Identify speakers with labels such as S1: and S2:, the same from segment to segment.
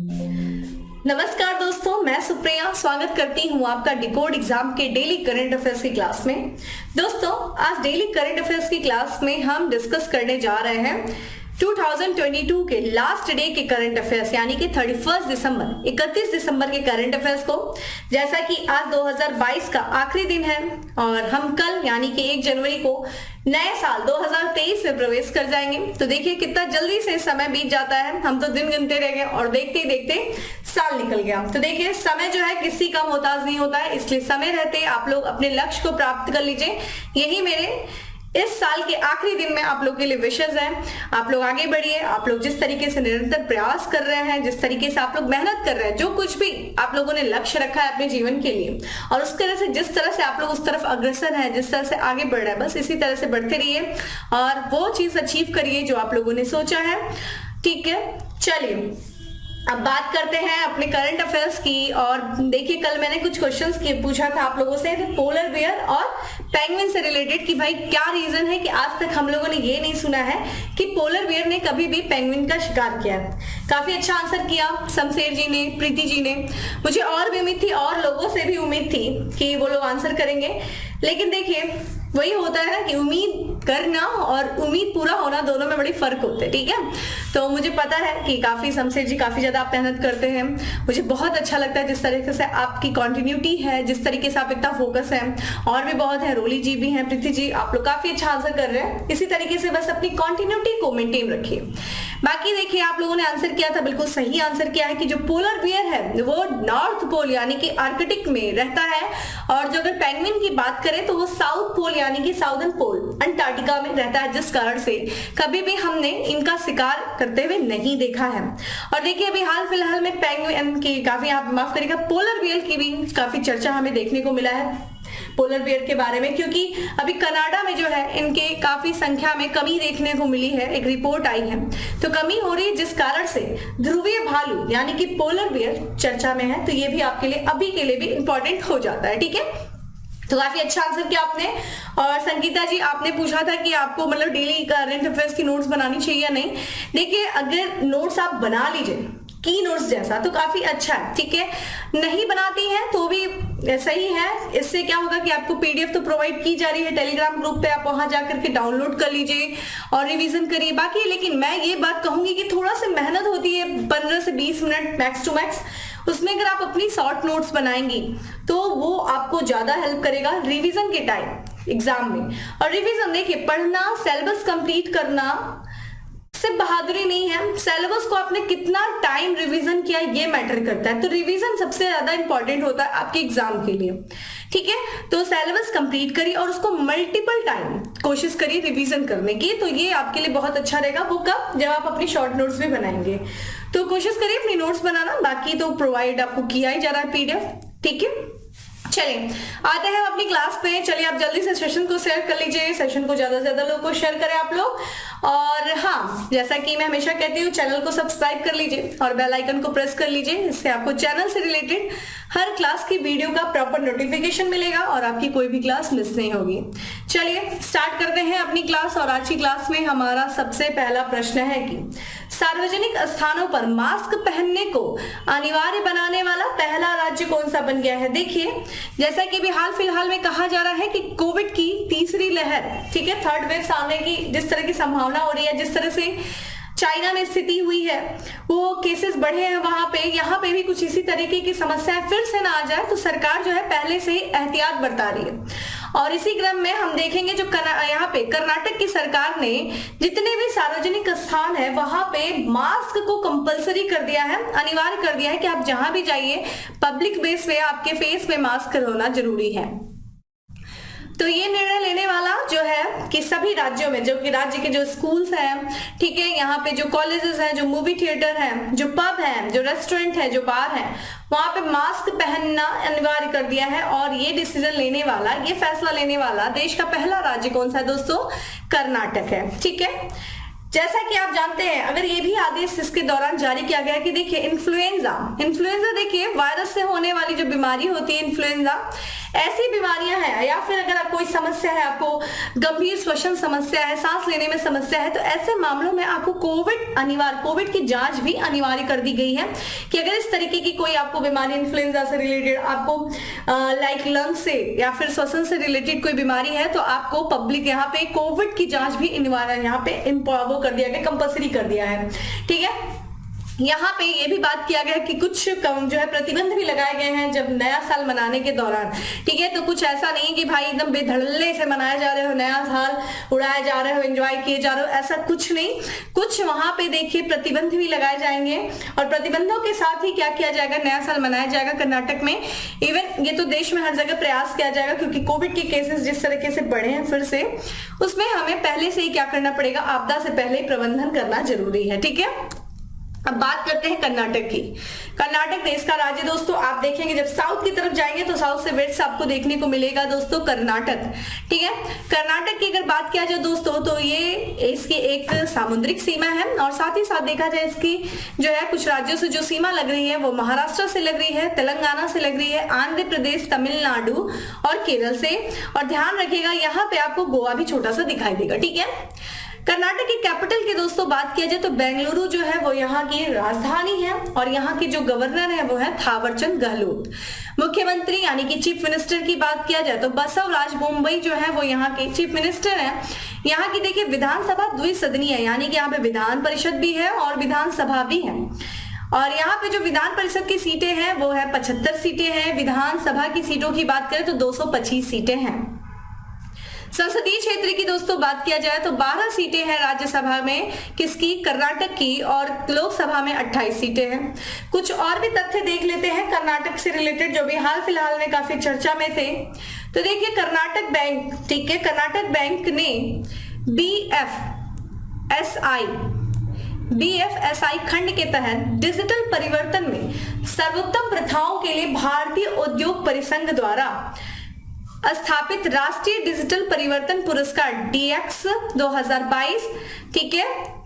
S1: नमस्कार दोस्तों, मैं सुप्रिया स्वागत करती हूँ आपका डिकोड एग्जाम के डेली करंट अफेयर्स की क्लास में। दोस्तों, आज डेली करंट अफेयर्स की क्लास में हम डिस्कस करने जा रहे हैं 2022 के लास्ट डे के करंट अफेयर्स यानी कि 31 दिसंबर के करंट अफेयर्स को। जैसा कि आज 2022 का आखिरी दिन है और हम कल यानी कि 1 जनवरी को नए साल 2023 में प्रवेश कर जाएंगे। तो देखिए कितना जल्दी से समय बीत जाता है, हम तो दिन गिनते रह गए और देखते ही देखते साल निकल गया। तो देखिए समय जो है किसी का मोहताज नहीं होता है, इसलिए समय रहते आप लोग अपने लक्ष्य को प्राप्त कर लीजिए। यही मेरे इस साल के आखिरी दिन में आप लोग के लिए विशेष है। आप लोग आगे बढ़िए। आप लोग जिस तरीके से निरंतर प्रयास कर रहे हैं, जिस तरीके से आप लोग मेहनत कर रहे हैं, जो कुछ भी आप लोगों ने लक्ष्य रखा है अपने जीवन के लिए और उस तरह से जिस तरह से आप लोग उस तरफ अग्रसर हैं, जिस तरह से आगे बढ़ रहे हैं, बस इसी तरह से बढ़ते रहिए और वो चीज अचीव करिए जो आप लोगों ने सोचा है। ठीक है, चलिए अब बात करते हैं अपने करंट अफेयर्स की। और देखिए कल मैंने कुछ क्वेश्चंस पूछा था आप लोगों से पोलर बेयर और पेंगुइन से रिलेटेड कि भाई क्या रीजन है कि आज तक हम लोगों ने ये नहीं सुना है कि पोलर बेयर ने कभी भी पेंगुइन का शिकार किया है। काफी अच्छा आंसर किया शमशेर जी ने, प्रीति जी ने। मुझे और भी उम्मीद थी और लोगों से भी उम्मीद थी कि वो लोग आंसर करेंगे, लेकिन देखिए वही होता है ना कि उम्मीद करना और उम्मीद पूरा होना दोनों में बड़ी फर्क होता है। ठीक है, तो मुझे पता है कि काफी शमशेर जी काफी ज्यादा आप मेहनत करते हैं। मुझे बहुत अच्छा लगता है जिस तरीके से आपकी कंटिन्यूटी है, जिस तरीके से आप इतना फोकस है। और भी बहुत है, रोली जी भी हैं, प्रीति जी, आप लोग काफी अच्छा आंसर कर रहे हैं। इसी तरीके से बस अपनी कंटिन्यूटी को मेंटेन रखिए। बाकी देखिए आप लोगों ने आंसर किया था, बिल्कुल सही आंसर किया है कि जो पोलर बियर है वो नॉर्थ पोल यानी कि आर्कटिक में रहता है और जो अगर पेंगुइन की बात करें तो वो साउथ पोल यानी कि साउदर्न पोल अंटार्कटिका में रहता है, जिस कारण से कभी भी हमने इनका शिकार करते हुए नहीं देखा है। और देखिए अभी हाल फिलहाल में पेंगुइन की काफी, आप माफ करिएगा, पोलर बियर की भी काफी चर्चा हमें देखने को मिला है पोलर बियर के बारे में, क्योंकि अभी कनाडा में जो है इनके काफी संख्या में कमी देखने को मिली है। एक रिपोर्ट आई है तो कमी हो रही है, जिस कारण से ध्रुवीय भालू यानी कि पोलर बियर चर्चा में है। तो ये भी आपके लिए अभी के लिए भी इंपॉर्टेंट हो जाता है। ठीक है, तो काफी अच्छा आंसर किया आपने। और संगीता जी आपने पूछा था कि आपको मतलब डेली करंट अफेयर्स की नोट्स बनानी चाहिए या नहीं। देखिए अगर नोट्स आप बना लीजिए की नोट्स जैसा तो काफी अच्छा है। ठीक है, नहीं बनाती हैं तो भी सही है। इससे क्या होगा कि आपको पीडीएफ तो प्रोवाइड की जा रही है टेलीग्राम ग्रुप पे, आप वहां जाकर के डाउनलोड कर लीजिए और रिवीजन करिए। बाकी लेकिन मैं ये बात कहूंगी कि थोड़ा सा मेहनत होती है, 15 से 20 मिनट मैक्स टू मैक्स। उसमें अगर आप अपनी शॉर्ट नोट्स बनाएंगी तो वो आपको ज्यादा हेल्प करेगा रिवीजन के टाइम एग्जाम में। और रिवीजन देखिए, पढ़ना, सिलेबस कंप्लीट करना सिर्फ बहादुरी नहीं है, सिलेबस को आपने कितना टाइम रिवीजन किया ये मैटर करता है। तो रिवीजन सबसे ज्यादा इंपॉर्टेंट होता है आपके एग्जाम के लिए। ठीक है, तो सिलेबस कंप्लीट करिए और उसको मल्टीपल टाइम कोशिश करिए रिवीजन करने की, तो ये आपके लिए बहुत अच्छा रहेगा। वो कब, जब आप अपनी शॉर्ट नोट्स भी बनाएंगे तो कोशिश करिए अपनी नोट्स बनाना। बाकी तो प्रोवाइड आपको किया ही जा रहा है पीडीएफ। ठीक है, चलिए आते हैं अपनी क्लास पे। चलिए आप जल्दी से सेशन को शेयर कर लीजिए, सेशन को ज्यादा से ज्यादा लोगों को शेयर करें आप लोग। और हाँ, जैसा कि मैं हमेशा कहती हूँ, चैनल को सब्सक्राइब कर लीजिए और बेल आइकन को प्रेस कर लीजिए। इससे आपको चैनल से रिलेटेड हर क्लास की वीडियो का प्रॉपर नोटिफिकेशन मिलेगा और आपकी कोई भी क्लास मिस नहीं होगी। चलिए स्टार्ट करते हैं अपनी क्लास। और आज की क्लास में हमारा सबसे पहला प्रश्न है कि सार्वजनिक स्थानों पर मास्क पहनने को अनिवार्य बनाने वाला पहला राज्य कौन सा बन गया है। देखिए जैसा कि भी हाल फिलहाल में कहा जा रहा है कि कोविड की तीसरी लहर, ठीक है, थर्ड वेव सामने की जिस तरह की संभावना हो रही है, जिस तरह से चाइना में स्थिति हुई है, वो केसेस बढ़े हैं वहां पे, यहाँ पे भी कुछ इसी तरीके की समस्याएं फिर से ना आ जाए, तो सरकार जो है पहले से ही एहतियात बरता रही है। और इसी क्रम में हम देखेंगे जो यहाँ पे कर्नाटक की सरकार ने जितने भी सार्वजनिक स्थान है वहां पे मास्क को कंपलसरी कर दिया है, अनिवार्य कर दिया है कि आप जहां भी जाइए पब्लिक बेस पे आपके फेस पे मास्क होना जरूरी है। तो ये निर्णय लेने वाला जो है कि सभी राज्यों में, जो कि राज्य के जो स्कूल्स हैं, ठीक है, यहाँ पे जो कॉलेजेस हैं, जो मूवी थिएटर हैं, जो पब हैं, जो रेस्टोरेंट है, जो बार हैं, वहां पे मास्क पहनना अनिवार्य कर दिया है। और ये डिसीजन लेने वाला, ये फैसला लेने वाला देश का पहला राज्य कौन सा है दोस्तों? कर्नाटक है। ठीक है, जैसा कि आप जानते हैं, अगर ये भी आदेश इसके दौरान जारी किया गया कि देखिए इन्फ्लुएंजा देखिए वायरस से होने वाली जो बीमारी होती है इन्फ्लुएंजा, ऐसी बीमारियां हैं या फिर अगर कोई समस्या है, आपको गंभीर श्वसन समस्या है, सांस लेने में समस्या है, तो ऐसे मामलों में आपको कोविड की जांच भी अनिवार्य कर दी गई है कि अगर इस तरीके की कोई आपको बीमारी, इन्फ्लुएंजा से रिलेटेड, आपको लाइक लंग से या फिर श्वसन से रिलेटेड कोई बीमारी है, तो आपको पब्लिक यहाँ पे कोविड की जांच भी अनिवार्य यहाँ पे वो कर दिया गया, कंपल्सरी कर दिया है। ठीक है, यहाँ पे ये भी बात किया गया कि कुछ जो है प्रतिबंध भी लगाए गए हैं जब नया साल मनाने के दौरान। ठीक है, तो कुछ ऐसा नहीं कि भाई एकदम बेधड़ल्ले से मनाया जा रहे हो, नया साल उड़ाया जा रहे हो, एंजॉय किए जा रहे हो, ऐसा कुछ नहीं। कुछ वहां पे देखिए प्रतिबंध भी लगाए जाएंगे और प्रतिबंधों के साथ ही क्या किया जाएगा, नया साल मनाया जाएगा। कर्नाटक में इवन ये तो देश में हर जगह प्रयास किया जाएगा क्योंकि कोविड के केसेस जिस तरीके से बढ़े हैं फिर से, उसमें हमें पहले से ही क्या करना पड़ेगा, आपदा से पहले ही प्रबंधन करना जरूरी है। ठीक है, अब बात करते हैं कर्नाटक की। कर्नाटक देश का राज्य दोस्तों, आप देखेंगे जब साउथ की तरफ जाएंगे तो साउथ से वेस्ट आपको देखने को मिलेगा दोस्तों कर्नाटक। ठीक है, कर्नाटक की अगर बात किया जाए दोस्तों तो ये इसकी एक सामुद्रिक सीमा है और साथ ही साथ देखा जाए इसकी जो है कुछ राज्यों से जो सीमा लग रही है वो महाराष्ट्र से लग रही है, तेलंगाना से लग रही है, आंध्र प्रदेश, तमिलनाडु और केरल से। और ध्यान रखिएगा यहाँ पे आपको गोवा भी छोटा सा दिखाई देगा। ठीक है, कर्नाटक की कैपिटल की दोस्तों बात किया जाए तो बेंगलुरु जो है वो यहाँ की राजधानी है और यहाँ के जो गवर्नर है वो है थावरचंद गहलोत। मुख्यमंत्री यानी कि चीफ मिनिस्टर की बात किया जाए तो बसवराज बोम्मई जो है वो यहाँ के चीफ मिनिस्टर है। यहाँ की देखिए विधानसभा द्विसदनीय है, यानी कि यहाँ पे विधान परिषद भी है और विधानसभा भी है। और यहाँ पे जो विधान परिषद की सीटें हैं वो है 75 सीटें हैं। विधानसभा की सीटों की बात करें तो 225 सीटें हैं। संसदीय क्षेत्र की दोस्तों बात किया जाए तो 12 सीटें हैं राज्यसभा में, किसकी, कर्नाटक की, और लोकसभा में 28 सीटें हैं। कुछ और भी तथ्य देख लेते हैं कर्नाटक से रिलेटेड जो भी हाल फिलहाल में काफी चर्चा में थे। तो देखिए कर्नाटक बैंक, ठीक है, कर्नाटक बैंक ने BFSI खंड के तहत डिजिटल परिवर्तन में सर्वोत्तम प्रथाओं के लिए भारतीय उद्योग परिसंघ द्वारा स्थापित राष्ट्रीय डिजिटल परिवर्तन पुरस्कार DX 2022, ठीक है,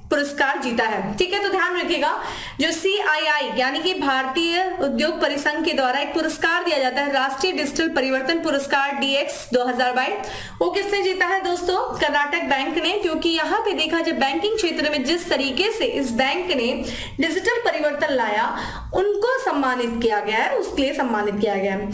S1: पुरस्कार जीता है। ठीक है, तो ध्यान रखिएगा जो CII यानी कि भारतीय उद्योग परिसंघ के द्वारा एक पुरस्कार दिया जाता है, राष्ट्रीय डिजिटल परिवर्तन पुरस्कार DX 2022, वो किसने जीता है दोस्तों, कर्नाटक बैंक ने। क्योंकि यहाँ पे देखा जाए बैंकिंग क्षेत्र में जिस तरीके से इस बैंक ने डिजिटल परिवर्तन लाया उनको सम्मानित किया गया है, उसके लिए सम्मानित किया गया है।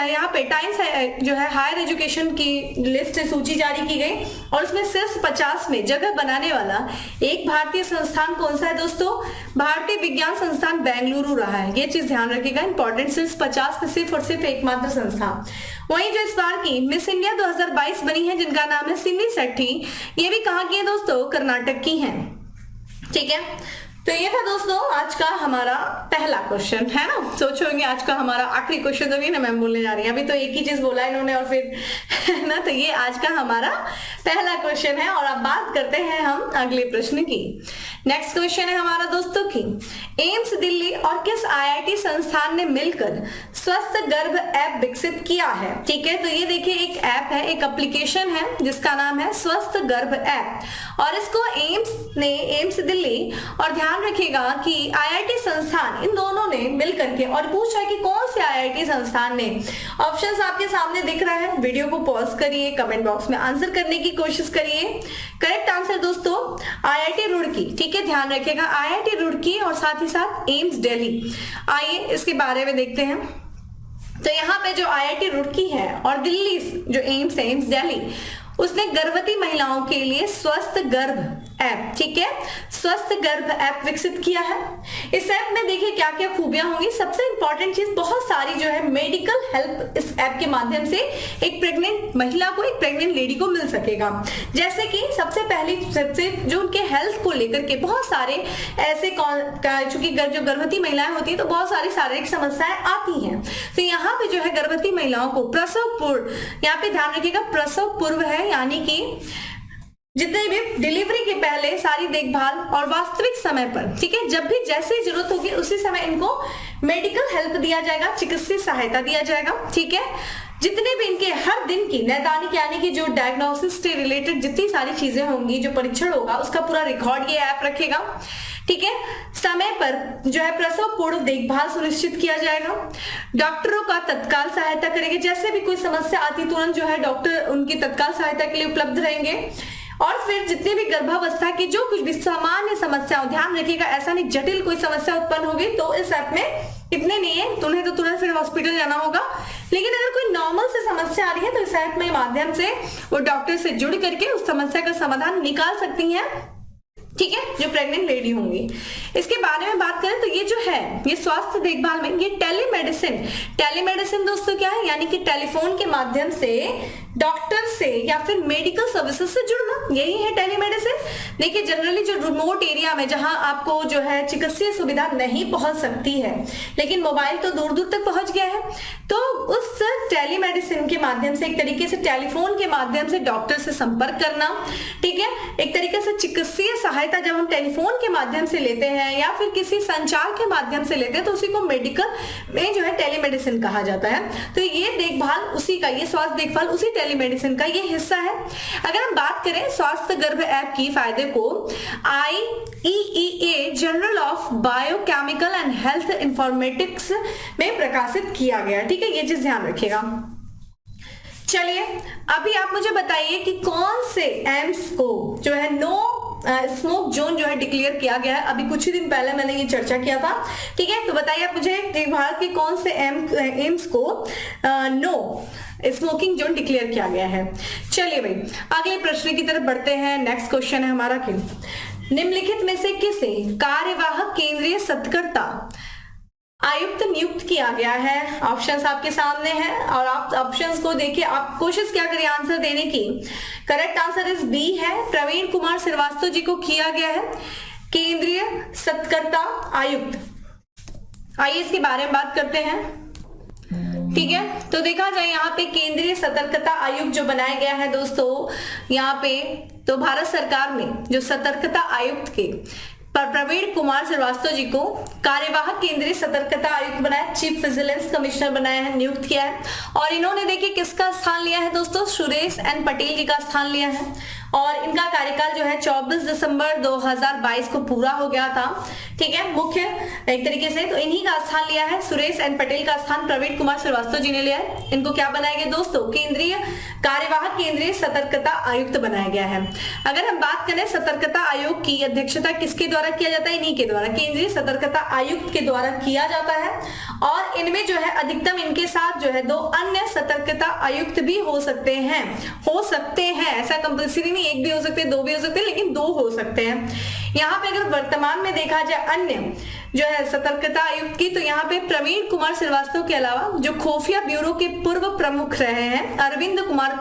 S1: यहाँ पे टाइम्स जो है हायर एजुकेशन की लिस्ट सूची जारी की गई और उसमें सिर्फ 50 में जगह बनाने वाला एक भारतीय संस्थान कौन सा है दोस्तों, भारतीय विज्ञान संस्थान बेंगलुरु रहा है। ये चीज ध्यान रखिएगा, इंपॉर्टेंट, सिर्फ 50 में सिर्फ और सिर्फ एकमात्र संस्थान। वहीं जो इस बार की मिस इंडिया 2022 बनी है जिनका नाम है सिन्नी सेट्टी, ये भी कहाँ की है दोस्तों, कर्नाटक की है। ठीक है, तो ये था दोस्तों आज का हमारा पहला क्वेश्चन, है ना। सोचोगे आज का हमारा आखिरी क्वेश्चन तो नहीं ना मैम बोलने जा रही है, अभी तो एक ही चीज बोला इन्होंने और फिर है ना। तो ये आज का हमारा पहला क्वेश्चन है और अब बात करते हैं हम अगले प्रश्न की। नेक्स्ट क्वेश्चन है हमारा दोस्तों की, एम्स दिल्ली और किस IIT संस्थान ने मिलकर स्वस्थ गर्भ ऐप विकसित किया है। ठीक है, तो ये देखिए एक ऐप है, एक एप्लीकेशन है जिसका नाम है स्वस्थ गर्भ ऐप और इसको एम्स दिल्ली और ध्यान रखिएगा कि IIT संस्थान, इन दोनों ने मिलकर के, और पूछा है कि कौन से IIT संस्थान ने। ऑप्शंस आपके सामने दिख रहा है, वीडियो को पॉज करिए, कमेंट बॉक्स में आंसर करने की कोशिश करिए। करेक्ट आंसर दोस्तों IIT रुड़की। ठीक है, ध्यान रखिएगा IIT रुड़की और साथ ही साथ एम्स दिल्ली। आइए इसके बारे में देखते हैं। तो यहाँ पे जो IIT रुड़की है और दिल्ली जो एम्स है, एम्स दिल्ली, उसने गर्भवती महिलाओं के लिए स्वस्थ गर्भ ऐप, ठीक है, स्वस्थ गर्भ ऐप विकसित किया है। इस ऐप में देखिए क्या क्या खूबियां होंगी। सबसे इंपॉर्टेंट चीज, बहुत सारी जो है मेडिकल हेल्प इस ऐप के माध्यम से एक प्रेग्नेंट महिला को, एक प्रेग्नेंट लेडी को मिल सकेगा। जैसे कि सबसे जो उनके हेल्थ को लेकर के बहुत सारे ऐसे, चूंकि जो गर्भवती महिलाएं होती है तो बहुत सारी शारीरिक समस्याएं आती हैं, तो यहाँ पे जो है गर्भवती महिलाओं को प्रसव पूर्व, यहाँ पे ध्यान रखिएगा प्रसव पूर्व है, यानी कि जितने भी डिलीवरी के पहले सारी देखभाल और वास्तविक समय पर, ठीक है, जब भी जैसी जरूरत होगी उसी समय इनको मेडिकल हेल्प दिया जाएगा, चिकित्सीय सहायता दिया जाएगा। ठीक है, जितने भी इनके हर दिन की नैदानिक यानी कि जो डायग्नोसिस से रिलेटेड जितनी सारी चीजें होंगी, जो परीक्षण होगा, उसका पूरा रिकॉर्ड ये ऐप रखेगा। ठीक है। समय पर जो है प्रसव पूर्व देखभाल सुनिश्चित किया जाएगा। डॉक्टरों का तत्काल सहायता करेंगे, जैसे भी कोई समस्या आती तुरंत जो है डॉक्टर उनकी तत्काल सहायता के लिए उपलब्ध रहेंगे। और फिर जितनी भी गर्भावस्था की जो कुछ भी सामान्य समस्याओं, ध्यान रखिएगा ऐसा नहीं जटिल कोई समस्या उत्पन्न होगी तो इस ऐप में इतने नहीं है, तुम्हें तो तुरंत फिर हॉस्पिटल जाना होगा। लेकिन अगर कोई नॉर्मल से समस्या आ रही है तो इस ऐप में माध्यम से वो डॉक्टर से जुड़ करके उस समस्या का समाधान निकाल सकती हैं, ठीक है, जो प्रेग्नेंट लेडी होंगी। इसके बारे में बात करें तो ये जो है ये स्वास्थ्य देखभाल में ये टेलीमेडिसिन दोस्तों क्या है, यानी कि टेलीफोन के माध्यम से डॉक्टर से या फिर मेडिकल सर्विसेज से जुड़ना, यही है टेलीमेडिसिन। देखिए जनरली जो रिमोट एरिया में जहां आपको जो है चिकित्सीय सुविधा नहीं पहुंच सकती है लेकिन मोबाइल तो दूर दूर तक पहुंच गया है, तो उस टेलीमेडिसिन के माध्यम से एक तरीके से टेलीफोन के माध्यम से डॉक्टर से संपर्क करना, ठीक है, एक तरीके से चिकित्सीय सहायता जब हम टेलीफोन के माध्यम से लेते हैं या फिर किसी संचार के माध्यम से लेते हैं तो उसी को मेडिकल में जो है टेलीमेडिसिन कहा जाता है। तो ये देखभाल उसी का, ये स्वास्थ्य देखभाल उसी टेलीमेडिसिन का ये हिस्सा है। अगर हम बात करें स्वास्थ्य गर्भ ऐप की फायदे को IEEA journal of biochemical and health informatics में प्रकाशित किया गया, ठीक है, ये चीज ध्यान रखिएगा। चलिए अभी आप मुझे बताइए कि कौन से एम्स को जो है नो स्मोक जोन जो है डिक्लेयर किया गया है। अभी कुछ ही दिन पहले मैंने ये चर्चा किया था, ठीक है, तो बताइए आप मुझे भारत के कौन से एम्स को नो स्मोकिंग जोन डिक्लेयर किया गया है। चलिए भाई अगले प्रश्न की तरफ बढ़ते हैं। नेक्स्ट क्वेश्चन है हमारा कि निम्नलिखित में से किसे कार्यवाहक केंद्रीय सतर्कता आयुक्त नियुक्त किया गया है। ऑप्शंस आपके सामने हैं और आप ऑप्शंस को देखिए, आप कोशिश क्या करिए आंसर देने की। करेक्ट आंसर इज बी है, प्रवीण कुमार श्रीवास्तव जी को किया गया है केंद्रीय सतर्कता आयुक्त। आइए इसके बारे में बात करते हैं, ठीक है। तो देखा जाए यहाँ पे केंद्रीय सतर्कता आयुक्त जो बनाया गया है दोस्तों, यहाँ पे तो भारत सरकार ने जो सतर्कता आयुक्त के प्रवीण कुमार श्रीवास्तव जी को कार्यवाहक केंद्रीय सतर्कता आयुक्त बनाया, चीफ विजिलेंस कमिश्नर बनाया है, नियुक्त किया है। और इन्होंने देखिए किसका स्थान लिया है दोस्तों, सुरेश एन पटेल जी का स्थान लिया है। और इनका कार्यकाल जो है 24 दिसंबर 2022 को पूरा हो गया था, ठीक है, मुख्य एक तरीके से तो इन्हीं का स्थान लिया है, सुरेश एन पटेल का स्थान प्रवीण कुमार श्रीवास्तव जी ने लिया है। इनको क्या बनाया गया दोस्तों, केंद्रीय कार्यवाहक केंद्रीय सतर्कता आयुक्त बनाया गया है। अगर हम बात करें सतर्कता आयोग की अध्यक्षता किसके द्वारा किया जाता है, इन्हीं के द्वारा, केंद्रीय सतर्कता आयुक्त के द्वारा किया जाता है। और इनमें जो है अधिकतम इनके साथ जो है 2 अन्य सतर्कता आयुक्त भी हो सकते हैं, ऐसा कंपल्सरी नहीं, एक भी हो सकते हैं, 2 भी हो सकते हैं, लेकिन 2 हो सकते हैं। यहाँ पे अगर वर्तमान में देखा जाए अन्य जो है सतर्कता आयुक्त की, तो यहाँ पे प्रवीण कुमार श्रीवास्तव के अलावा जो खुफिया ब्यूरो के पूर्व प्रमुख रहे हैं अरविंद कुमार,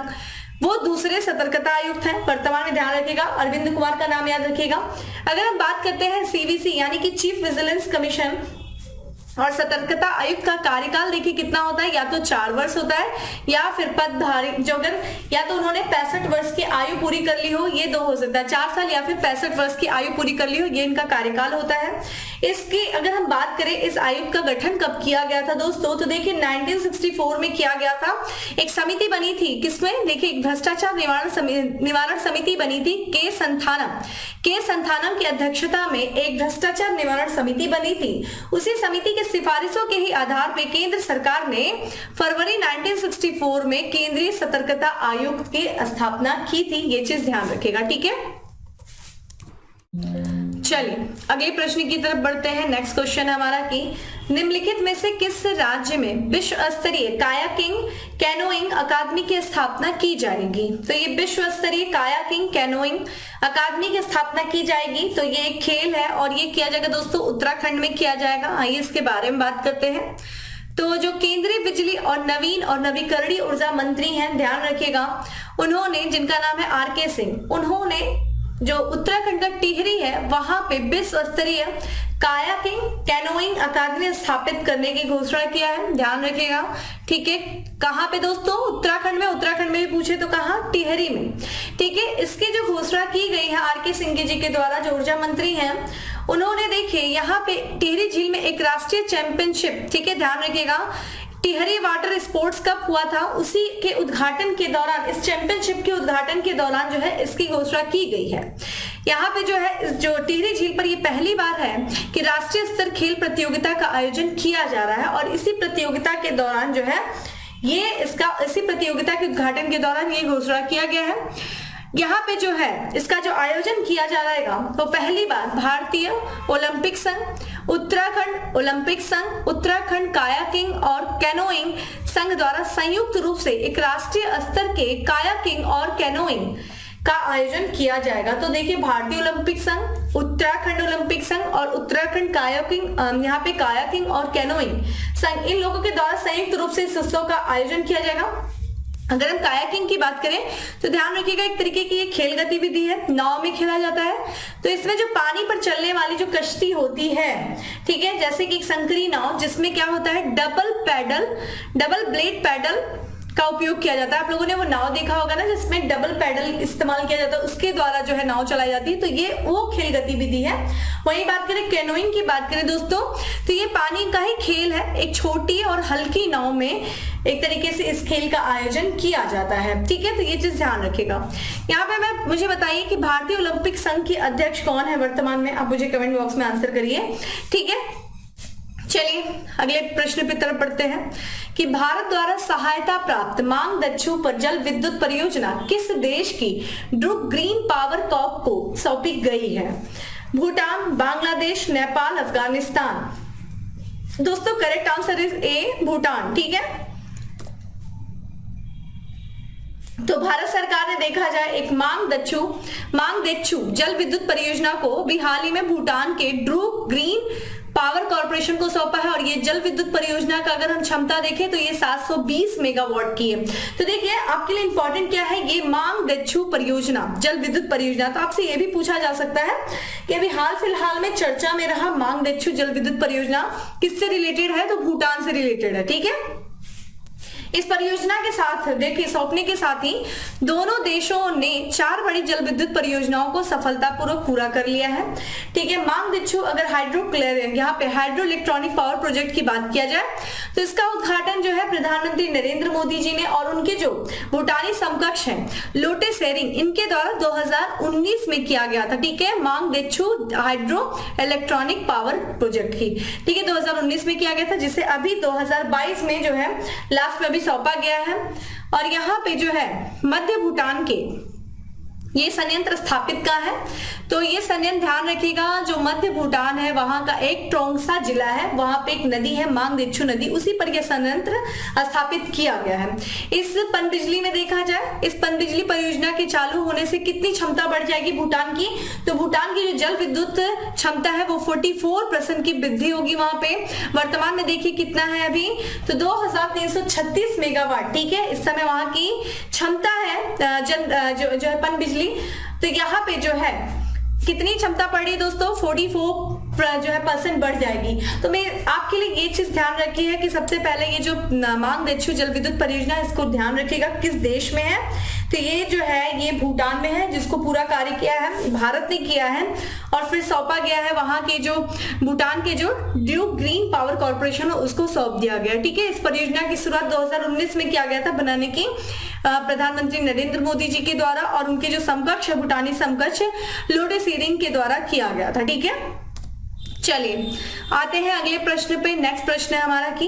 S1: वो दूसरे सतर्कता आयुक्त हैं वर्तमान में, ध्यान रखिएगा, अरविंद कुमार का नाम याद रखिएगा। अगर हम बात करते हैं CVC यानी कि चीफ विजिलेंस कमीशन और सतर्कता आयुक्त का कार्यकाल देखिए कितना होता है, या तो 4 वर्ष होता है या फिर पदधारी जो अगर या तो उन्होंने 65 वर्ष की आयु पूरी कर ली हो, ये 2 हो सकता है, 4 साल या फिर 65 वर्ष की आयु पूरी कर ली हो, ये इनका कार्यकाल होता है। इसकी अगर हम बात करें इस आयुक्त का गठन कब किया गया था दोस्तों, तो देखिए 1964 में किया गया था। एक समिति बनी थी, किसमें, देखिए एक भ्रष्टाचार निवारण समिति बनी थी, के संथानम की अध्यक्षता में एक भ्रष्टाचार निवारण समिति बनी थी। उसी समिति के सिफारिशों के ही आधार पर केंद्र सरकार ने फरवरी 1964 में केंद्रीय सतर्कता आयोग की स्थापना की थी, ये चीज ध्यान रखिएगा, ठीक है। चलिए अगले प्रश्न की तरफ बढ़ते हैं। नेक्स्ट क्वेश्चन है हमारा कि निम्नलिखित में से किस राज्य में विश्व स्तरीय कायाकिंग कैनोइंग अकादमी की स्थापना की जाएगी। तो ये विश्व स्तरीय कायाकिंग कैनोइंग अकादमी की स्थापना की जाएगी, तो ये एक खेल है और ये किया जाएगा दोस्तों उत्तराखंड में किया जाएगा। आइए इसके बारे में बात करते हैं। तो जो केंद्रीय बिजली और नवीन और नवीकरणीय ऊर्जा मंत्री हैं, ध्यान रखिएगा, उन्होंने, जिनका नाम है RK सिंह, उन्होंने जो उत्तराखंड का टिहरी है वहां पे विश्व स्तरीय कायाकिंग कैनोइंग अकादमी स्थापित करने की घोषणा किया है, ध्यान रखिएगा, ठीक है। कहां पे दोस्तों, उत्तराखंड में भी पूछे तो कहां, टिहरी में, ठीक है। इसकी जो घोषणा की गई है RK सिंह जी के द्वारा, जो ऊर्जा मंत्री हैं, उन्होंने देखिए यहाँ पे टिहरी झील में एक राष्ट्रीय चैंपियनशिप, ठीक है, ध्यान रखिएगा, टिहरी वाटर स्पोर्ट्स कप हुआ था, उसी के उद्घाटन के दौरान, इस चैंपियनशिप के उद्घाटन के दौरान जो है इसकी घोषणा की गई है। यहाँ पे जो है जो टिहरी झील पर ये पहली बार है कि राष्ट्रीय स्तर खेल प्रतियोगिता का आयोजन किया जा रहा है और इसी प्रतियोगिता के दौरान जो है इसी प्रतियोगिता के उद्घाटन के दौरान ये घोषणा किया गया है। यहाँ पे जो है इसका जो आयोजन किया जा रहेगा वो पहली बार भारतीय ओलंपिक संघ, उत्तराखंड ओलंपिक संघ, उत्तराखंड कायाकिंग और कैनोइंग संघ द्वारा संयुक्त रूप से एक राष्ट्रीय स्तर के कायाकिंग और कैनोइंग का आयोजन किया जाएगा। तो देखिए भारतीय ओलंपिक संघ, उत्तराखंड ओलंपिक संघ और उत्तराखंड कायाकिंग, यहाँ पे कायाकिंग और कैनोइंग संघ, इन लोगों के द्वारा संयुक्त रूप से इस उत्सव का आयोजन किया जाएगा। अगर हम कायाकिंग की बात करें तो ध्यान रखिएगा एक तरीके की ये खेल गतिविधि है, नाव में खेला जाता है। तो इसमें जो पानी पर चलने वाली जो कश्ती होती है, ठीक है, जैसे कि एक संकरी नाव जिसमें क्या होता है डबल ब्लेड पैडल का उपयोग किया जाता है। आप लोगों ने वो नाव देखा होगा ना जिसमें डबल पैडल इस्तेमाल किया जाता है, उसके द्वारा जो है नाव चलाई जाती है। तो ये वो खेल गतिविधि है। वहीं बात करें कैनोइंग की बात करें दोस्तों, तो ये पानी का ही खेल है, एक छोटी और हल्की नाव में एक तरीके से इस खेल का आयोजन किया जाता है। ठीक है, तो ये चीज ध्यान रखिएगा। यहाँ पे मुझे बताइए कि भारतीय ओलंपिक संघ के अध्यक्ष कौन है वर्तमान में, आप मुझे कमेंट बॉक्स में आंसर करिए। ठीक है, चलिए अगले प्रश्न पे तरफ बढ़ते हैं कि भारत द्वारा सहायता प्राप्त मांगदच्छू पर जल विद्युत परियोजना किस देश की ड्रूक ग्रीन पावर कॉर्प को सौंपी गई है? भूटान, बांग्लादेश, नेपाल, अफगानिस्तान। दोस्तों correct answer is a, Bhutan. ठीक है, तो भारत सरकार ने देखा जाए एक मांगदेच्छू जल विद्युत परियोजना को भी हाल ही में भूटान के ड्रूक ग्रीन पावर कॉर्पोरेशन को सौंपा है। और ये जल विद्युत परियोजना का अगर हम क्षमता देखें तो ये 720 मेगावाट की है। तो देखिए आपके लिए इंपॉर्टेंट क्या है, ये मांगदेच्छू परियोजना जल विद्युत परियोजना। तो आपसे ये भी पूछा जा सकता है कि अभी हाल फिलहाल में चर्चा में रहा मांगदेच्छू जल विद्युत परियोजना किससे रिलेटेड है? तो भूटान से रिलेटेड है। ठीक है, इस परियोजना के साथ देखिए सौंपने के साथ ही दोनों देशों ने 4 बड़ी जल विद्युत परियोजनाओं को सफलतापूर्वक पूरा कर लिया है। ठीक है, मांगदेच्छू अगर यहाँ पे हाइड्रो इलेक्ट्रॉनिक पावर प्रोजेक्ट की बात किया जाए तो इसका उद्घाटन जो है प्रधानमंत्री नरेंद्र मोदी जी ने और उनके जो भूटानी समकक्ष हैं लोटे शेरिंग, इनके द्वारा 2019 में किया गया था। ठीक है, Mangdechhu hydro electronic power project की, ठीक है, 2019 में किया गया था, जिसे अभी 2022 में जो है लास्ट में सौंपा गया है। और यहाँ पे जो है मध्य भूटान के ये संयंत्र स्थापित का है। तो ये संयंत्र ध्यान रखिएगा, जो मध्य भूटान है वहां का एक टोंगसा जिला है, वहां पे एक नदी है मांगदेच्छू नदी, उसी पर यह संयंत्र स्थापित किया गया है। इस पनबिजली में देखा जाए, इस पनबिजली परियोजना के चालू होने से कितनी क्षमता बढ़ जाएगी भूटान की? तो भूटान की जो जल विद्युत क्षमता है वो 44% की वृद्धि होगी। वहां पे वर्तमान में देखिए कितना है अभी, तो 2336 मेगावाट। ठीक है, इस समय वहां की क्षमता है जो है पनबिजली। तो यहाँ पे जो है कितनी क्षमता बढ़ रही है दोस्तों? 44 जो है % बढ़ जाएगी। तो मैं आपके लिए ये चीज ध्यान रखी है कि सबसे पहले ये जो मांगदेच्छू जल विद्युत परियोजना है इसको ध्यान रखिएगा किस देश में है। तो ये जो है ये भूटान में है, जिसको पूरा कार्य किया है भारत ने किया है और फिर सौंपा गया है वहां के जो भूटान के जो ड्रूक ग्रीन पावर कॉर्पोरेशन है उसको सौंप दिया गया। ठीक है, इस परियोजना की शुरुआत 2019 में किया गया था बनाने की प्रधानमंत्री नरेंद्र मोदी जी के द्वारा और उनके जो समकक्ष है भूटानी समकक्ष लोटे शेरिंग के द्वारा किया गया था। ठीक है, चलिए आते हैं अगले प्रश्न पे। नेक्स्ट प्रश्न है हमारा कि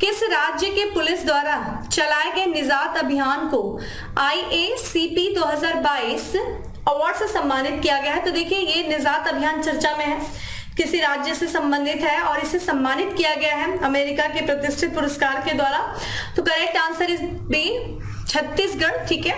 S1: किस राज्य के पुलिस द्वारा चलाए गए निजात अभियान को IACP 2022 अवार्ड से सम्मानित किया गया है? तो देखिए ये निजात अभियान चर्चा में है, किसी राज्य से संबंधित है और इसे सम्मानित किया गया है अमेरिका के प्रतिष्ठित पुरस्कार के द्वारा। तो correct answer is B, Chhattisgarh. ठीक है,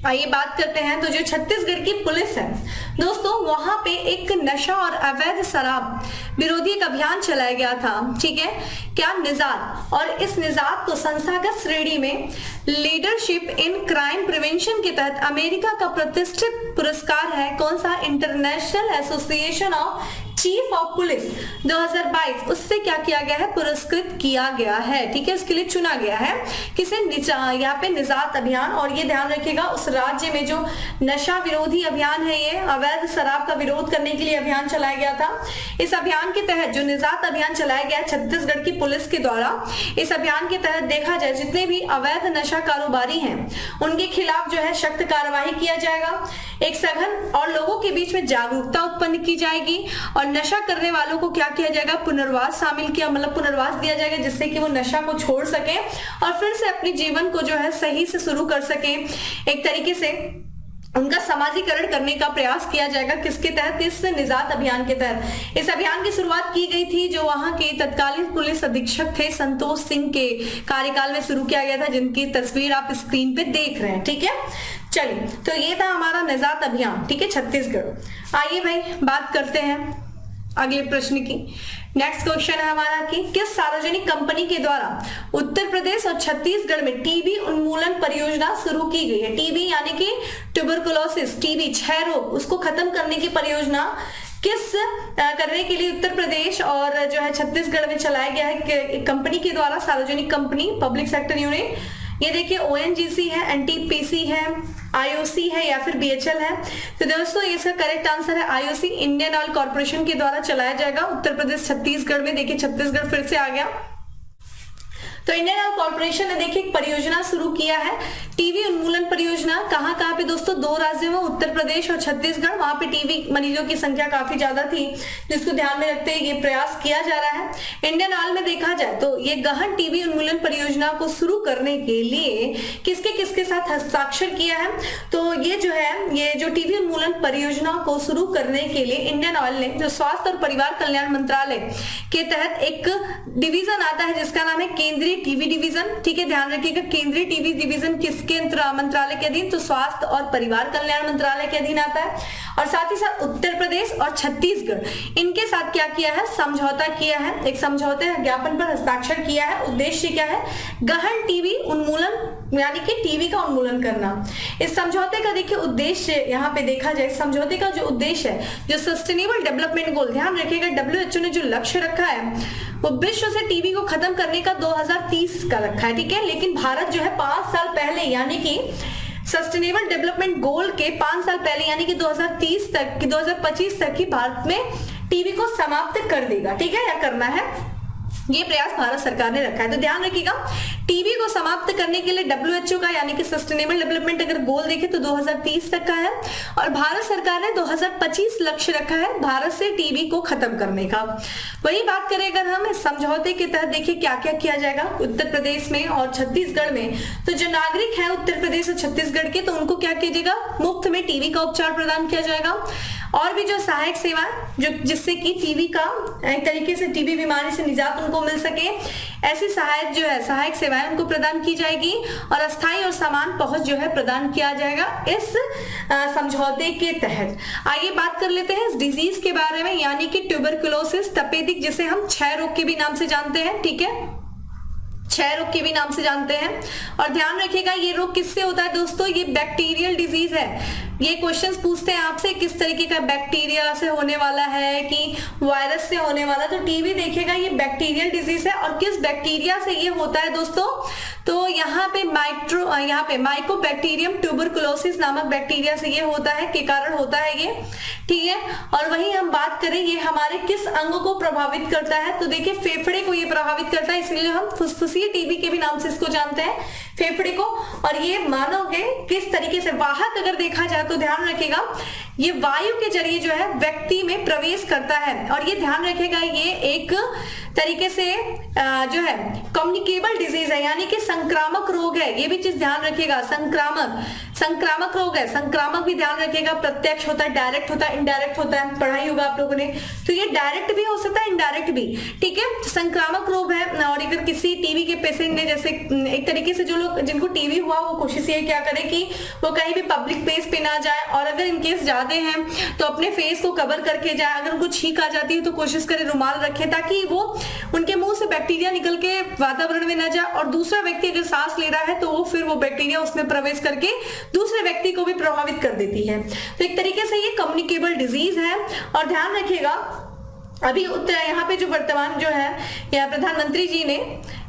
S1: आइए बात करते हैं। तो जो छत्तीसगढ़ की पुलिस है दोस्तों, वहां पे एक नशा और अवैध शराब विरोधी एक अभियान चलाया गया था। ठीक है, क्या निजात, और इस निजात को संस्थागत श्रेणी में लीडरशिप इन क्राइम प्रिवेंशन के तहत अमेरिका का प्रतिष्ठित पुरस्कार है कौन सा? International association of chief of police 2022 उससे क्या किया गया है, पुरस्कृत किया गया है। ठीक है, उसके लिए चुना गया है किसे, यहाँ पे निजात अभियान। और ये ध्यान रखिएगा उस राज्य में जो नशा विरोधी अभियान है, ये अवैध शराब का विरोध करने के लिए अभियान चलाया गया था। इस अभियान के तहत जो निजात अभियान चलाया गया छत्तीसगढ़ की पुलिस के द्वारा, इस अभियान के तहत देखा जाए जितने भी अवैध नशा कारोबारी हैं उनके खिलाफ जो है सख्त कार्रवाई किया जाएगा। एक सघन और लोगों के बीच में जागरूकता उत्पन्न की जाएगी और नशा करने वालों को क्या किया जाएगा, पुनर्वास शामिल किया, मतलब पुनर्वास दिया जाएगा जिससे कि वो नशा को छोड़ सके और फिर से अपने जीवन को जो है सही से शुरू कर सके। एक तरीके से उनका समाजीकरण करने का प्रयास किया जाएगा। किसके तहत, इस निजात अभियान के तहत। इस अभियान की शुरुआत की गई थी जो वहां के तत्कालीन पुलिस अधीक्षक थे संतोष सिंह के कार्यकाल में शुरू किया गया था, जिनकी तस्वीर आप स्क्रीन पे देख रहे हैं। ठीक है, चलिए तो ये था हमारा निजात अभियान। ठीक है, छत्तीसगढ़। आइए भाई बात करते हैं अगले प्रश्न की। नेक्स्ट क्वेश्चन है हमारा कि किस सार्वजनिक कंपनी के द्वारा उत्तर प्रदेश और छत्तीसगढ़ में टीबी उन्मूलन परियोजना शुरू की गई है। टीबी यानी कि ट्यूबरकुलोसिस, टीबी क्षय रोग, उसको खत्म करने की परियोजना किस करने के लिए उत्तर प्रदेश और जो है छत्तीसगढ़ में चलाया गया है कंपनी के द्वारा, सार्वजनिक कंपनी, पब्लिक सेक्टर यूनिट। ये देखिए ओएनजीसी है, एनटीपीसी है, आईओसी है या फिर बीएचएल है। तो दोस्तों इसका करेक्ट आंसर है आईओसी, इंडियन ऑयल कॉर्पोरेशन के द्वारा चलाया जाएगा उत्तर प्रदेश छत्तीसगढ़ में। देखिए छत्तीसगढ़ फिर से आ गया। तो इंडियन ऑयल कॉर्पोरेशन ने देखिए एक परियोजना शुरू किया है, टीबी उन्मूलन परियोजना। कहां कहां पे दोस्तों, दो राज्यों में, उत्तर प्रदेश और छत्तीसगढ़। वहां पे टीबी मरीजों की संख्या काफी ज्यादा थी, जिसको ध्यान में रखते हुए ये प्रयास किया जा रहा है। इंडियन ऑयल में देखा जाए तो ये गहन टीबी उन्मूलन परियोजना को शुरू करने के लिए किसके किसके साथ हस्ताक्षर किया है, तो ये जो है, ये जो टीबी उन्मूलन परियोजना को शुरू करने के लिए इंडियन ऑयल ने जो स्वास्थ्य और परिवार कल्याण मंत्रालय के तहत एक डिवीजन आता है जिसका नाम है केंद्रीय टीबी डिवीजन। ठीक है, ध्यान रखिएगा केंद्रीय टीबी डिवीजन किसके मंत्रालय के अधीन, तो स्वास्थ्य और परिवार कल्याण मंत्रालय के अधीन आता है। और साथ ही साथ उत्तर प्रदेश और छत्तीसगढ़ इनके साथ क्या किया है, समझौता किया है, एक समझौते ज्ञापन पर हस्ताक्षर किया है। उद्देश्य क्या है, गहन टीबी उन्मूलन यानी कि टीबी का उन्मूलन करना। इस समझौते का देखिए उद्देश्य यहाँ पे देखा जाए, समझौते का जो उद्देश्य है, जो सस्टेनेबल डेवलपमेंट गोल, ध्यान रखिएगा डब्ल्यूएचओ ने जो लक्ष्य रखा है वो विश्व से टीबी को खत्म करने का 2030 का रखा है। ठीक है, लेकिन भारत जो है 5 साल पहले यानी कि सस्टेनेबल डेवलपमेंट गोल के 5 साल पहले यानी कि 2030 तक कि 2025 तक ही भारत में टीबी को समाप्त कर देगा। ठीक है, या करना है, ये प्रयास भारत सरकार ने रखा है। तो ध्यान रखिएगा टीबी को समाप्त करने के लिए डब्ल्यूएचओ का यानी कि सस्टेनेबल डेवलपमेंट अगर गोल देखें तो 2030 तक का है और भारत सरकार ने 2025 लक्ष्य रखा है भारत से टीबी को खत्म करने का। वही बात करें अगर हम इस समझौते के तहत देखिए क्या क्या किया जाएगा उत्तर प्रदेश में और छत्तीसगढ़ में, तो जो नागरिक है उत्तर प्रदेश और छत्तीसगढ़ के, तो उनको क्या किया जाएगा, मुफ्त में टीबी का उपचार प्रदान किया जाएगा। और भी जो सहायक सेवा जो जिससे कि टीबी का एक तरीके से टीबी बीमारी से निजात उनको मिल सके, ऐसी सहायक सेवाएं उनको प्रदान की जाएगी और अस्थायी और समान पहुंच जो है प्रदान किया जाएगा इस समझौते के तहत। आइए बात कर लेते हैं इस डिजीज के बारे में, यानी कि ट्यूबरकुलोसिस, तपेदिक, जिसे हम क्षय रोग के भी नाम से जानते हैं। ठीक है, क्षय रोग के भी नाम से जानते हैं। और ध्यान रखिएगा ये रोग किससे होता है दोस्तों, ये बैक्टीरियल डिजीज है। ये क्वेश्चंस पूछते हैं आपसे किस तरीके का, बैक्टीरिया से होने वाला है कि वायरस से होने वाला, तो टीबी देखिएगा ये बैक्टीरियल डिजीज है। और किस बैक्टीरिया से ये होता है दोस्तों, तो यहाँ पे माइकोबैक्टीरियम ट्यूबरकुलोसिस नामक बैक्टीरिया से ये होता है, के कारण होता है ये। ठीक है, और वही हम बात करें ये हमारे किस अंग को प्रभावित करता है, तो देखिए फेफड़े को ये प्रभावित करता है, इसलिए हम फुसफुसीय टीबी के भी नाम से इसको जानते हैं, फेफड़े को। और ये मानव के किस तरीके से वाहक अगर देखा जाए तो ध्यान रखिएगा ये वायु के जरिए जो है व्यक्ति में प्रवेश करता है। और ये ध्यान रखिएगा ये एक तरीके से जो है कम्युनिकेबल डिजीज है, यानी कि संक्रामक रोग है। ये भी चीज ध्यान रखिएगा, संक्रामक रोग है। संक्रामक भी ध्यान रखिएगा, प्रत्यक्ष होता है, डायरेक्ट होता है, इनडायरेक्ट होता है, पढ़ाई होगा आप लोगों ने, तो ये डायरेक्ट भी हो सकता है, इनडायरेक्ट भी। ठीक है, संक्रामक रोग है। और अगर किसी टीबी के पेशेंट ने, जैसे एक तरीके से जो लोग जिनको टीबी हुआ वो कोशिश ये क्या करें कि वो कहीं भी पब्लिक प्लेस पे ना जाए, और अगर इनकेस ज्यादा हैं तो अपने फेस को कवर करके जाए। अगर उनको छींक आ जाती है तो कोशिश करें रुमाल रखें, ताकि वो उनके मुंह से बैक्टीरिया निकल के वातावरण में न जाए, और दूसरा व्यक्ति अगर सांस ले रहा है तो वो फिर वो बैक्टीरिया उसमें प्रवेश करके दूसरे व्यक्ति को भी प्रभावित कर देती है। तो एक तरीके से ये कम्युनिकेबल डिजीज है। और ध्यान रखिएगा अभी यहाँ पे जो वर्तमान जो है या प्रधानमंत्री जी ने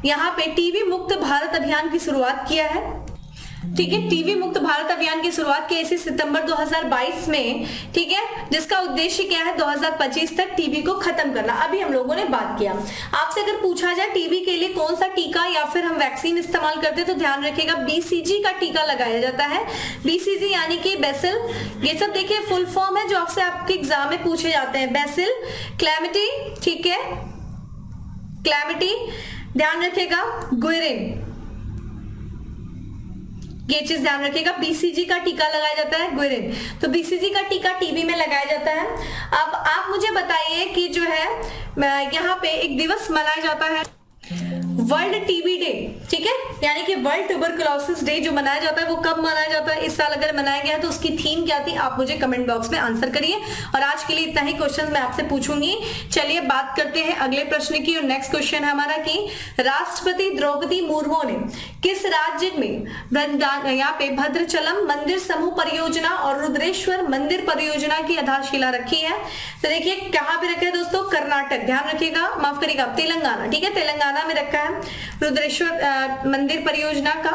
S1: यहाँ पे टीबी मुक्त भारत अभियान की शुरुआत किया है। ठीक है, टीबी मुक्त भारत अभियान की शुरुआत की इसी सितंबर 2022 में। ठीक है, जिसका उद्देश्य क्या है, 2025 तक टीबी को खत्म करना। अभी हम लोगों ने बात किया। आपसे अगर पूछा जाए टीबी के लिए कौन सा टीका या फिर हम वैक्सीन इस्तेमाल करते हैं, तो ध्यान रखिएगा बीसीजी का टीका लगाया जाता है। बीसीजी यानी कि बेसिल, ये सब देखिए फुल फॉर्म है जो आपसे आपके एग्जाम में पूछे जाते हैं। बेसिल क्लैमिटी, ठीक है, क्लैमिटी, ध्यान रखिएगा, गुएरिन, ये चीज ध्यान रखिएगा। बीसीजी का टीका लगाया जाता है, गुएरिन। तो बीसीजी का टीका टीबी में लगाया जाता है। अब आप मुझे बताइए कि जो है यहाँ पे एक दिवस मनाया जाता है, वर्ल्ड टीबी डे। ठीक है, यानी कि वर्ल्ड ट्यूबरकुलोसिस डे जो मनाया जाता है वो कब मनाया जाता है, इस साल अगर मनाया गया है तो उसकी थीम क्या थी, आप मुझे कमेंट बॉक्स में आंसर करिए। और आज के लिए इतना ही क्वेश्चन मैं आपसे पूछूंगी। चलिए बात करते हैं अगले प्रश्न की। और नेक्स्ट क्वेश्चन है हमारा कि राष्ट्रपति द्रौपदी मुर्मू ने किस राज्य में यहाँ पे भद्रचलम मंदिर समूह परियोजना और रुद्रेश्वर मंदिर परियोजना की आधारशिला रखी है। तो देखिए कहाँ पे रखा है दोस्तों, कर्नाटक, ध्यान रखिएगा, माफ करिएगा, तेलंगाना। ठीक है, तेलंगाना में रखा है रुद्रेश्वर मंदिर परियोजना का।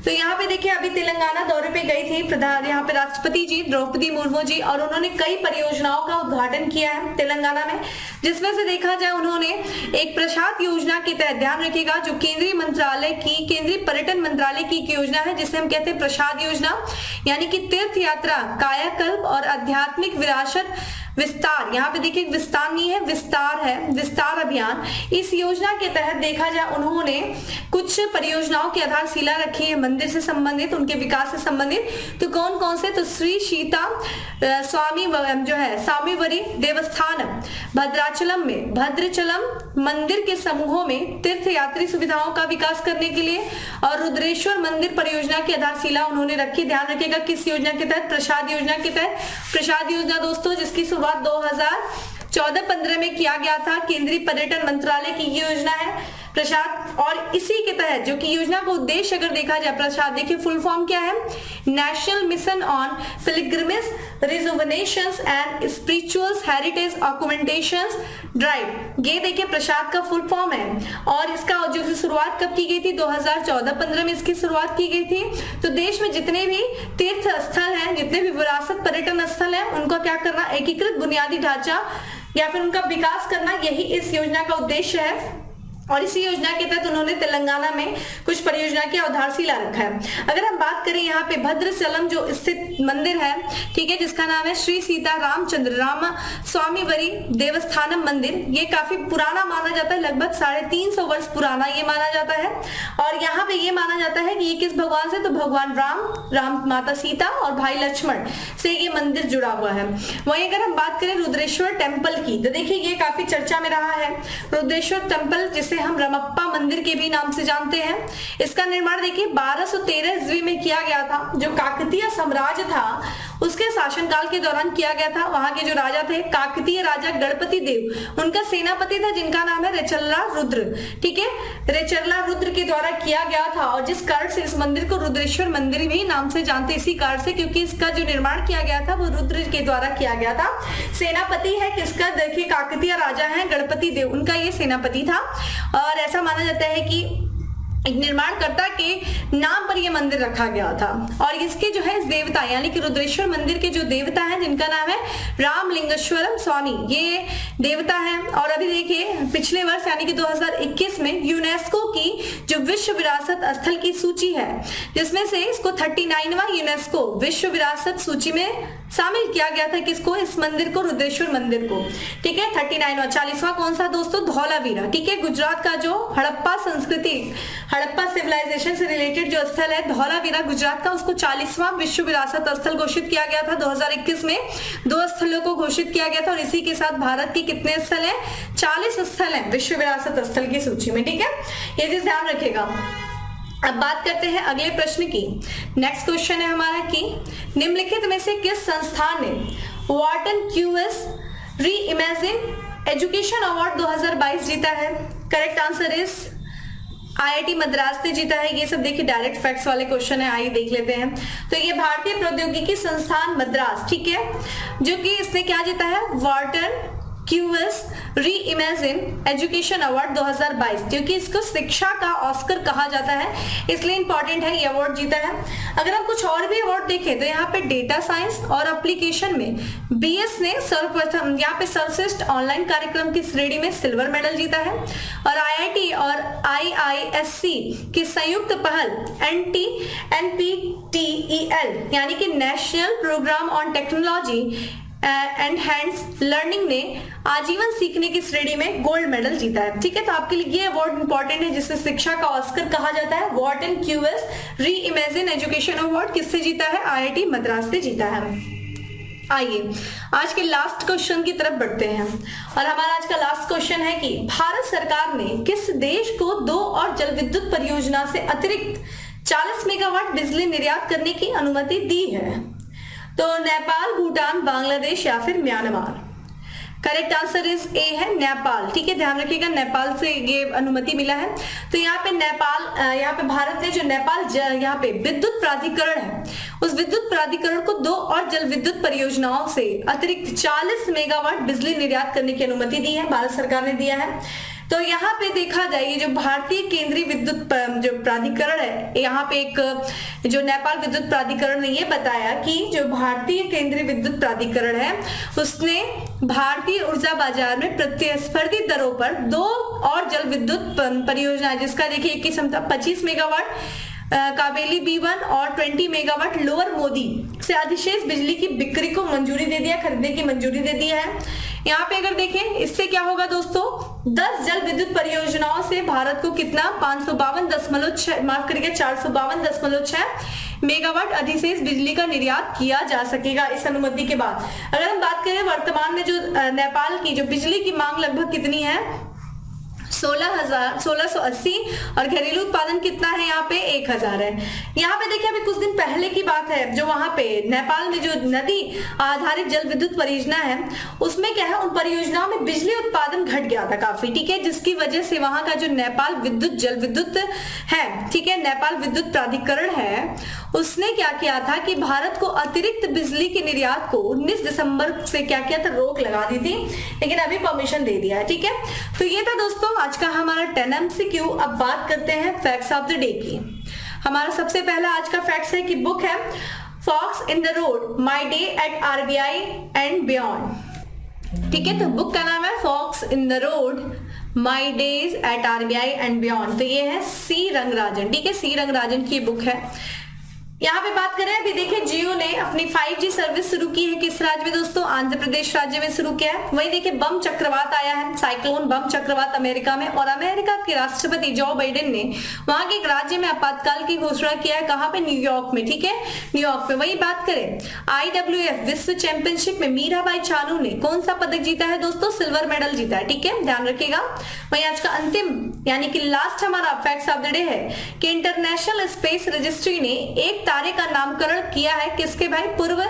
S1: तो यहाँ पे देखिए अभी तेलंगाना दौरे पे गई थी प्रधान यहाँ पे राष्ट्रपति जी द्रौपदी मुर्मू जी, और उन्होंने कई परियोजनाओं का उद्घाटन किया है तेलंगाना में। जिसमें से देखा जाए उन्होंने एक प्रसाद योजना के तहत, ध्यान रखिएगा, जो केंद्रीय मंत्रालय की, केंद्रीय पर्यटन मंत्रालय की योजना है जिसे हम कहते हैं प्रसाद योजना, यानी कि तीर्थ यात्रा, कायाकल्प और आध्यात्मिक विरासत विस्तार। यहाँ पे देखिए विस्तार नहीं है, विस्तार है, विस्तार अभियान। इस योजना के तहत देखा जाए उन्होंने कुछ परियोजनाओं की आधारशिला रखी है मंदिर से संबंधित, उनके विकास से संबंधित। तो कौन कौन से, तो श्री सीता स्वामी जो है सामीवरी देवस्थान भद्राचलम में भद्रचलम मंदिर के समूहों में तीर्थ यात्री सुविधाओं का विकास करने के लिए, और रुद्रेश्वर मंदिर परियोजना की आधारशिला उन्होंने रखी। ध्यान रखिएगा किस योजना के तहत, प्रसाद योजना के तहत। प्रसाद योजना दोस्तों जिसकी शुरुआत 2014-15 में किया गया था, केंद्रीय पर्यटन मंत्रालय की योजना है प्रसाद। और इसी के तहत जो कि योजना का उद्देश्य अगर देखा जाए, प्रसाद देखिए फुल फॉर्म क्या है, national mission on pilgrimage rejuvenations and spiritual heritage augmentations drive. ये देखिए प्रसाद का फुल फॉर्म है। और इसका जो शुरुआत कब की गई थी, 2014-15 में इसकी शुरुआत की गई थी। तो देश में जितने भी तीर्थ स्थल हैं, जितने भी विरासत पर्यटन स्थल हैं, उनका क्या करना, एकीकृत बुनियादी ढांचा या फिर उनका विकास करना, यही इस योजना का उद्देश्य है। और इसी योजना के तहत उन्होंने तेलंगाना में कुछ परियोजना की आधारशिला रखा है। अगर हम बात करें यहाँ पे भद्रचलम जो स्थित मंदिर है, ठीक है, जिसका नाम है श्री सीता रामचंद्र राम स्वामीवरी देवस्थानम मंदिर, ये काफी पुराना माना जाता है, लगभग 350 वर्ष पुराना ये माना जाता है। और यहाँ पे ये माना जाता है कि ये किस भगवान से, तो भगवान राम, माता सीता और भाई लक्ष्मण से ये मंदिर जुड़ा हुआ है। वहीं अगर हम बात करें रुद्रेश्वर टेम्पल की, तो देखिए ये काफी चर्चा में रहा है। रुद्रेश्वर टेम्पल जिसे हम रमप्पा मंदिर के भी नाम से जानते हैं, इसका निर्माण देखिए 1213 ईस्वी में किया गया था। जो काकतीय साम्राज्य था उसके शासनकाल के दौरान किया गया था। वहां के जो राजा थे, काकतीय राजा गणपति देव, उनका सेनापति था जिनका नाम है रेचल्ला रुद्र। ठीक है, रेचल्ला रुद्र के द्वारा किया गया था। और जिस कारण से इस मंदिर को रुद्रेश्वर मंदिर भी नाम से जानते, इसी कारण से, क्योंकि इसका जो निर्माण किया गया था वो रुद्र के द्वारा किया गया था। सेनापति है किसका, देखिए काकतीय राजा है गणपति देव, उनका ये सेनापति था। और ऐसा माना जाता है कि एक निर्माणकर्ता के नाम पर यह मंदिर रखा गया था। और इसके जो है देवता यानी कि रुद्रेश्वर मंदिर के जो देवता हैं जिनका नाम है रामलिंगेश्वरम स्वामी, ये देवता है। और अभी देखिए पिछले वर्ष यानी कि 2021 में यूनेस्को की जो विश्व विरासत स्थल की सूची है, जिसमें से इसको 39वां यूनेस्को विश्व विरासत सूची में शामिल किया गया था। किसको, इस मंदिर को, रुद्रेश्वर मंदिर को। ठीक है, 39वां। 40वां कौन सा दोस्तों, धौलावीरा। ठीक है, गुजरात का जो हड़प्पा संस्कृति, हड़प्पा सिविलाइजेशन से रिलेटेड जो स्थल है धौलावीरा गुजरात का, उसको 40वां विश्व विरासत स्थल घोषित किया गया था। 2021 में 2 स्थलों को घोषित किया गया था। और इसी के साथ भारत के कितने स्थल हैं, 40 स्थल हैं विश्व विरासत स्थल की सूची में। ठीक है, ये चीज ध्यान रखिएगा। अब बात करते हैं अगले प्रश्न की। नेक्स्ट क्वेश्चन है हमारा कि निम्नलिखित में से किस संस्थान ने वार्टन क्यूएस री इमेजिन एजुकेशन अवार्ड 2022 जीता है। Correct answer is IIT Madras ने जीता है। ये सब देखिए डायरेक्ट फैक्ट्स वाले क्वेश्चन है, आइए देख लेते हैं। तो ये भारतीय प्रौद्योगिकी संस्थान मद्रास, ठीक है, जो कि इसने क्या जीता है, वार्टन क्यूएस री इमेजिन एजुकेशन अवार्ड 2022, क्योंकि इसको शिक्षा का ऑस्कर कहा जाता है, इसलिए इंपॉर्टेंट है, ये अवार्ड जीता है। अगर हम कुछ और भी अवार्ड देखें तो यहाँ पे डेटा साइंस और एप्लीकेशन में बीएस ने सर्वप्रथम यहाँ पे सर्वश्रेष्ठ ऑनलाइन कार्यक्रम की श्रेणी में सिल्वर मेडल जीता है। और आईआईटी और आईआईएससी की संयुक्त पहल एनपीटीईएल यानी कि national programme on technology and हैंड्स लर्निंग ने आजीवन सीखने की श्रेणी में गोल्ड मेडल जीता है। ठीक है, तो आपके लिए ये अवार्ड इंपॉर्टेंट है जिसे शिक्षा का ऑस्कर कहा जाता है। वॉर्टन क्यूएस री इमेजिन एजुकेशन अवार्ड किससे जीता है? आईआईटी मद्रास से जीता है। आइए आज के लास्ट क्वेश्चन की तरफ बढ़ते हैं और हमारा आज का लास्ट क्वेश्चन है कि भारत सरकार ने किस देश को 2 और जल विद्युत परियोजना से अतिरिक्त 40 मेगावाट बिजली निर्यात करने की अनुमति दी है? तो नेपाल, भूटान, बांग्लादेश या फिर Myanmar. Correct answer is a है नेपाल। ठीक है, ध्यान रखिएगा नेपाल से ये अनुमति मिला है। तो यहाँ पे नेपाल, यहाँ पे भारत ने जो नेपाल यहाँ पे विद्युत प्राधिकरण है, उस विद्युत प्राधिकरण को 2 और जल विद्युत परियोजनाओं से अतिरिक्त 40 मेगावाट बिजली निर्यात करने की अनुमति दी है, भारत सरकार ने दिया है। तो यहाँ पे देखा जाए ये जो भारतीय केंद्रीय विद्युत जो प्राधिकरण है, यहाँ पे एक जो नेपाल विद्युत प्राधिकरण ने ये बताया कि जो भारतीय केंद्रीय विद्युत प्राधिकरण है उसने भारतीय ऊर्जा बाजार में प्रतिस्पर्धी दरों पर 2 और जल विद्युत परियोजना, जिसका देखिए एक की क्षमता 25 मेगावाट काबेली B1 और 20 मेगावाट लोअर मोदी से अधिशेष बिजली की बिक्री को मंजूरी दे दिया, खरीदने की मंजूरी दे दी है। यहाँ पे अगर देखें इससे क्या होगा दोस्तों, 10 जल विद्युत परियोजनाओं से भारत को कितना 452.6 मेगावाट अधिशेष बिजली का निर्यात किया जा सकेगा इस अनुमति के बाद। अगर हम बात करें वर्तमान में जो नेपाल की जो बिजली की मांग लगभग कितनी है 1680 और घरेलू उत्पादन कितना है यहाँ पे 1000 है। यहाँ पे देखिए अभी कुछ दिन पहले की बात है, जो वहां पे नेपाल में जो नदी आधारित जल विद्युत परियोजना है उसमें क्या है, उन परियोजनाओं में बिजली उत्पादन घट गया था काफी। ठीक है, जिसकी वजह से वहां का जो नेपाल विद्युत जल विद्युत है, ठीक है, नेपाल विद्युत प्राधिकरण है, उसने क्या किया था कि भारत को अतिरिक्त बिजली के निर्यात को 19 दिसंबर से क्या किया था, रोक लगा दी थी, लेकिन अभी परमिशन दे दिया है। ठीक है, तो ये था दोस्तों आज का हमारा 10 MCQ। अब बात करते हैं फैक्ट्स ऑफ द डे की। हमारा सबसे पहला आज का फैक्ट्स है कि बुक है fox in the road my day at RBI and beyond. ठीक है, तो बुक का नाम है fox in the road my days at RBI and beyond. तो ये है सी रंगराजन। ठीक है, सी रंगराजन की बुक है। यहाँ पे बात करें अभी देखिए जियो ने अपनी 5G सर्विस शुरू की है किस राज्य में दोस्तों, आंध्र प्रदेश राज्य में शुरू किया है। वहीं देखिए बम चक्रवात आया है, साइक्लोन बम चक्रवात अमेरिका में, और अमेरिका के राष्ट्रपति जो बाइडेन ने वहां के एक राज्य में आपातकाल की घोषणा किया है, कहां पे, न्यूयॉर्क में। ठीक है, न्यूयॉर्क में। वही बात करें IWF विश्व चैंपियनशिप में मीराबाई चानू ने कौन सा पदक जीता है दोस्तों, सिल्वर मेडल जीता है। ठीक है, ध्यान रखिएगा। वही आज का अंतिम यानी कि लास्ट हमारा फैक्ट्स ऑफ द डे है कि इंटरनेशनल स्पेस रजिस्ट्री ने एक तारे का नामकरण किया है किसके भाई, पूर्व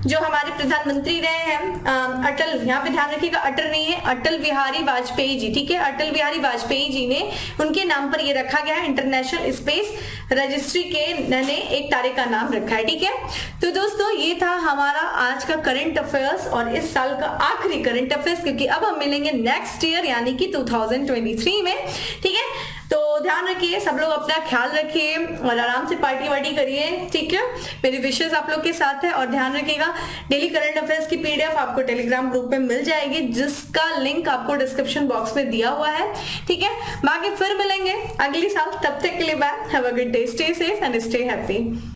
S1: जो हमारे प्रधानमंत्री रहे हैं अटल, यहाँ पे ध्यान रखिएगा अटल नहीं है, अटल बिहारी वाजपेयी जी। ठीक है, अटल बिहारी वाजपेयी जी ने उनके नाम पर ये रखा गया है, इंटरनेशनल स्पेस रजिस्ट्री के ने एक तारे का नाम रखा है। ठीक है, तो दोस्तों ये था हमारा आज का करंट अफेयर्स और इस साल का आखिरी करंट अफेयर्स, क्योंकि अब हम मिलेंगे नेक्स्ट ईयर यानी कि 2023 में। ठीक है, तो ध्यान रखिए, सब लोग अपना ख्याल रखिए और आराम से पार्टी वार्टी करिए। ठीक है, मेरी विशेष आप लोग के साथ है। और ध्यान रखिएगा डेली करंट अफेयर्स की PDF आपको टेलीग्राम ग्रुप में मिल जाएगी, जिसका लिंक आपको डिस्क्रिप्शन बॉक्स में दिया हुआ है। ठीक है, बाकी फिर मिलेंगे अगली साल, तब तक के लिए bye, have a good day, stay safe and stay happy.